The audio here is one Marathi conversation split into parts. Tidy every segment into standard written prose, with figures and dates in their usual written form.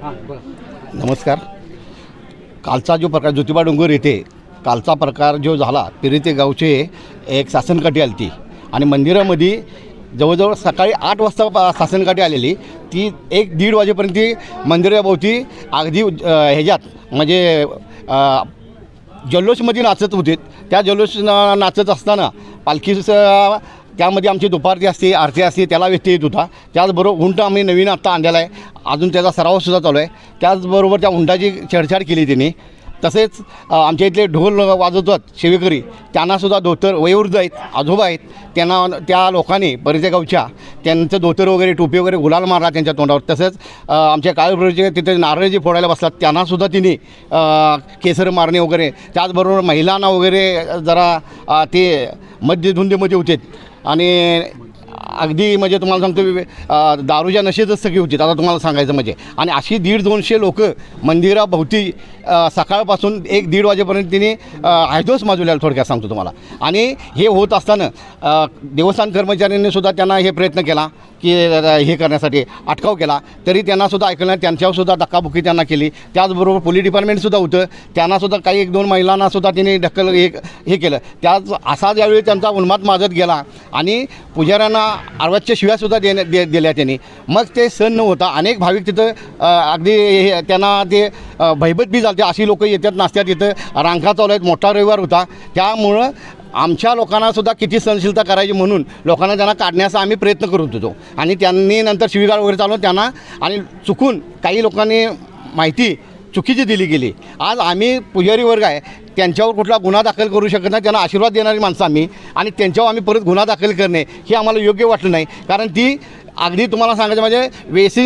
नमस्कार. कालचा जो प्रकार ज्योतिबा डोंगर येथे कालचा प्रकार जो झाला, पिरिते गावचे एक शासनकाठी आली ती आणि मंदिरामध्ये जवळजवळ सकाळी 8 वाजता शासनकाठी आलेली ती 1-1:30 वाजेपर्यंत ती मंदिराभोवती अगदी ह्याच्यात म्हणजे जल्लोषमध्ये नाचत होते. त्या जल्लोष नाचत असताना पालखीचं त्यामध्ये आमची दुपारती असते, आरती असते, त्याला व्यत्यय येत होता. त्याचबरोबर उंट आम्ही नवीन आत्ता आणलेला आहे, अजून त्याचा सरावसुद्धा चालू आहे. त्याचबरोबर त्या उंटाची छेडछाड केली त्यांनी. तसेच आमच्या इथले ढोल वाजवतात सेवेकरी, त्यांनासुद्धा धोतर वयोवृद्ध आहेत, आजोबा आहेत, त्यांना त्या लोकांनी परिचय गावच्या त्यांचं धोतर वगैरे टोपी वगैरे गुलाल मारला त्यांच्या तोंडावर. तसंच आमच्या काळभैरवचे तिथे नारळ जे फोडायला बसतात त्यांनासुद्धा तिने केसर मारणे वगैरे. त्याचबरोबर महिलांना वगैरे जरा ते मध्यधुंदीमध्ये होते आणि अगदी म्हणजे तुम्हाला सांगतो दारूच्या नशेतच सगळी होती आता तुम्हाला सांगायचं म्हणजे. आणि अशी 150-200 लोक मंदिराभोवती सकाळपासून 1-1:30 वाजेपर्यंत तिने हैदोस माजवलेला थोडक्यात सांगतो तुम्हाला. आणि हे होत असताना देवस्थान कर्मचाऱ्यांनी सुद्धा त्यांना हे प्रयत्न केला की हे करण्यासाठी अटकाव केला, तरी त्यांनासुद्धा ऐकलं नाही. त्यांच्यावरसुद्धा धक्काबुक्की त्यांना केली. त्याचबरोबर पोलीस डिपार्टमेंटसुद्धा होतं, त्यांनासुद्धा काही 1-2 महिलांनासुद्धा तिने ढकल हे केलं. त्याच असा ज्यावेळी त्यांचा उन्माद माजत गेला आणि पुजाऱ्यांना अर्वाच्य शिव्यासुद्धा दिल्या त्यांनी. मग ते सण न होता अनेक भाविक तिथं अगदी त्यांना ते भयभीत बी झाले. अशी लोक येतात, नाचतात, तिथं रांगा चालू आहेत, मोठा रविवार होता. त्यामुळं आमच्या लोकांनासुद्धा किती सहनशीलता करायची म्हणून लोकांना त्यांना काढण्याचा आम्ही प्रयत्न करत होतो. आणि त्यांनी नंतर शिवीगाळ वगैरे चालवून त्यांना आणि चुकून काही लोकांनी माहिती चुकीची दिली गेली. आज आम्ही पुजारी वर्ग आहे, त्यांच्यावर कुठला गुन्हा दाखल करू शकत नाही. त्यांना आशीर्वाद देणारी माणसं आम्ही, आणि त्यांच्यावर आम्ही परत गुन्हा दाखल करणे हे आम्हाला योग्य वाटलं नाही. कारण ती अगदी तुम्हाला सांगायचं म्हणजे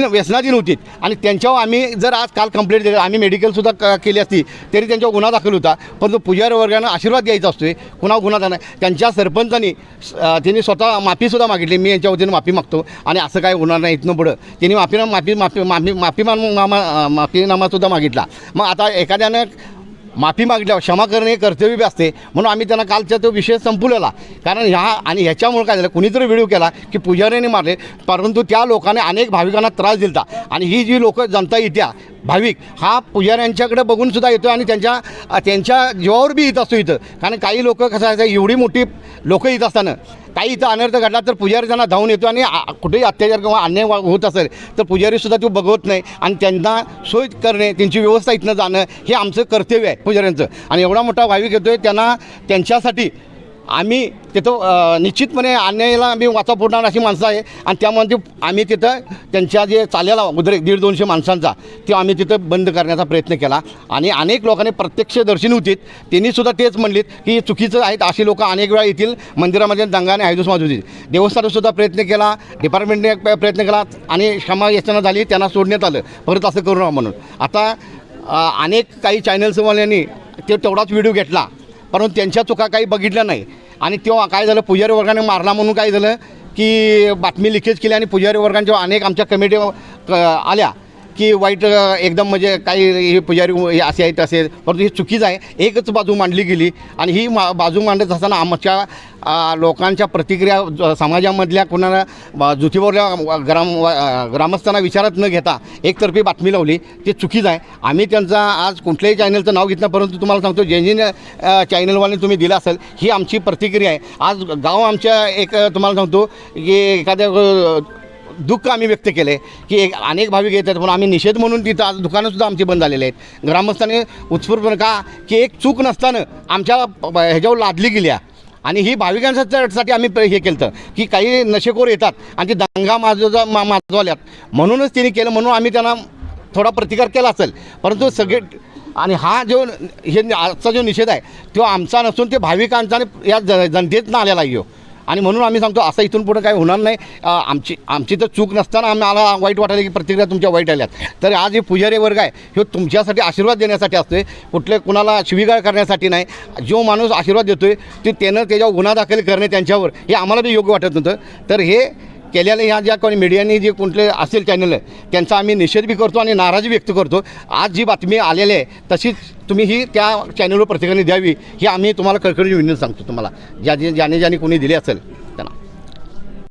व्यसनाधीन होती आणि त्यांच्यावर आम्ही जर आज काल कंप्लेंट दिली, आम्ही मेडिकलसुद्धा केली असती तरी त्यांच्यावर गुन्हा दाखल होता. परंतु पुजारी वर्गानं आशीर्वाद द्यायचा असतो, कुणावर गुन्हा नाही. त्यांच्या सरपंचांनी त्यांनी स्वतः माफीसुद्धा मागितली, मी यांच्या वतीनं माफी मागतो आणि असं काय होणार नाही इथनं पुढं. त्यांनी माफीनामासुद्धा मागितला. मग आता एखाद्यानं माफी मागितल्यावर क्षमा करणे हे कर्तव्य बी असते, म्हणून आम्ही त्यांना कालचा तो विषय संपवलेला. कारण आणि ह्याच्यामुळे काय झालं, कुणीतरी व्हिडिओ केला की पुजाऱ्याने मारले, परंतु त्या लोकांनी अनेक भाविकांना त्रास दिला. आणि ही जी लोक जनता येत्या भाविक हा पुजाऱ्यांच्याकडे बघूनसुद्धा येतो आणि त्यांच्या जीवावर बी येत असतो इथं. कारण काही लोक कसं आहे, एवढी मोठी लोकं येत असताना काही इथं अनर्थ घडला तर पुजारी त्यांना धावून येतो आणि कुठेही अत्याचार किंवा अन्याय होत असेल तर पुजारीसुद्धा तो बघवत नाही आणि त्यांना सोय करणे, त्यांची व्यवस्था इथनं जाणं हे आमचं कर्तव्य आहे पुजाऱ्यांचं. आणि एवढा मोठा भाविक येतो आहे, त्यांच्यासाठी आम्ही तिथं निश्चितपणे अन्यायाला आम्ही वाचा फोडणार अशी माणसं आहे. आणि त्यामध्ये आम्ही तिथं त्यांच्या जे चाललेला उद्रेक 150-200 माणसांचा ते आम्ही तिथं बंद करण्याचा प्रयत्न केला. आणि अनेक लोकांनी प्रत्यक्षदर्शिनी होतीत, त्यांनीसुद्धा तेच म्हणलीत की चुकीचं आहेत, अशी लोकं अनेक वेळा येतील मंदिरामध्ये दंगाने हैदोस माजवतील. देवस्थानासुद्धा प्रयत्न केला, डिपार्टमेंटने प्रयत्न केला आणि क्षमा याचना झाली, त्यांना सोडण्यात आलं परत असं करू नका म्हणून. आता अनेक काही चॅनल्सवाल्यांनी ते तेवढाच व्हिडिओ घेतला, परंतु त्यांच्या चुका काही बघितल्या नाही. आणि तेव्हा काय झालं, पुजारी वर्गाने मारला म्हणून काय झालं की बातमी लिकेज केली आणि पुजारी वर्गांच्या अनेक आमच्या कमिटी आल्या की वाईट एकदम म्हणजे काही हे पुजारी असे आहेत तसे. परंतु हे चुकीचं आहे, एकच बाजू मांडली गेली. आणि ही बाजू मांडत असताना आमच्या लोकांच्या प्रतिक्रिया समाजामधल्या कोणाला ज्योतिबावरल्या ग्रामस्थांना विचारत न घेता एकतर्फी बातमी लावली, ते चुकीचं आहे. आम्ही त्यांचा आज कुठल्याही चॅनलचं नाव घेतलं, परंतु तुम्हाला सांगतो जे चॅनलवाले तुम्ही दिलं असेल ही आमची प्रतिक्रिया आहे. आज गाव आमच्या एक तुम्हाला सांगतो की एखाद्या दुःख आम्ही व्यक्त केले की अनेक भाविक येतात म्हणून आम्ही निषेध म्हणून तिथं आज दुकानंसुद्धा आमची बंद झालेली आहेत. ग्रामस्थांनी उत्स्फूर्तपणे का की एक चूक नसताना आमच्या ह्याच्यावर लादली गेल्या. आणि ही भाविकांसाठी आम्ही हे केलं की काही नशेखोर येतात आणि ते दंगा माजवल्यात म्हणूनच त्यांनी केलं, म्हणून आम्ही त्यांना थोडा प्रतिकार केला असेल. परंतु सगळे आणि हा जो आजचा जो निषेध आहे तो आमचा नसून ते भाविकांचा आणि या जनतेतनं आलेला आहे. आणि म्हणून आम्ही सांगतो असं इथून पुढं काही होणार नाही. आमची तर चूक नसताना आम्हाला वाईट वाटायला की प्रतिक्रिया तुमच्या वाईट आल्यात. तर आज हे पुजारी वर्ग आहे हे तुमच्यासाठी आशीर्वाद देण्यासाठी असतो, कुठले कुणाला शिवीगाळ करण्यासाठी नाही. जो माणूस आशीर्वाद देतो आहे ते त्यानं त्याच्यावर गुन्हा दाखल करणे त्यांच्यावर हे आम्हाला बी योग्य वाटत नव्हतं. तर हे केलेलं ह्या ज्या कोणी मीडियाने जे कुठले असेल चॅनल त्यांचा आम्ही निषेध बी करतो आणि नाराजी व्यक्त करतो. आज जी बातमी आलेली आहे तशीच तुम्ही ही त्या चॅनलवर प्रत्येकाने द्यावी ही आम्ही तुम्हाला कळकळीची विनंती सांगतो. तुम्हाला ज्याने कोणी दिली असेल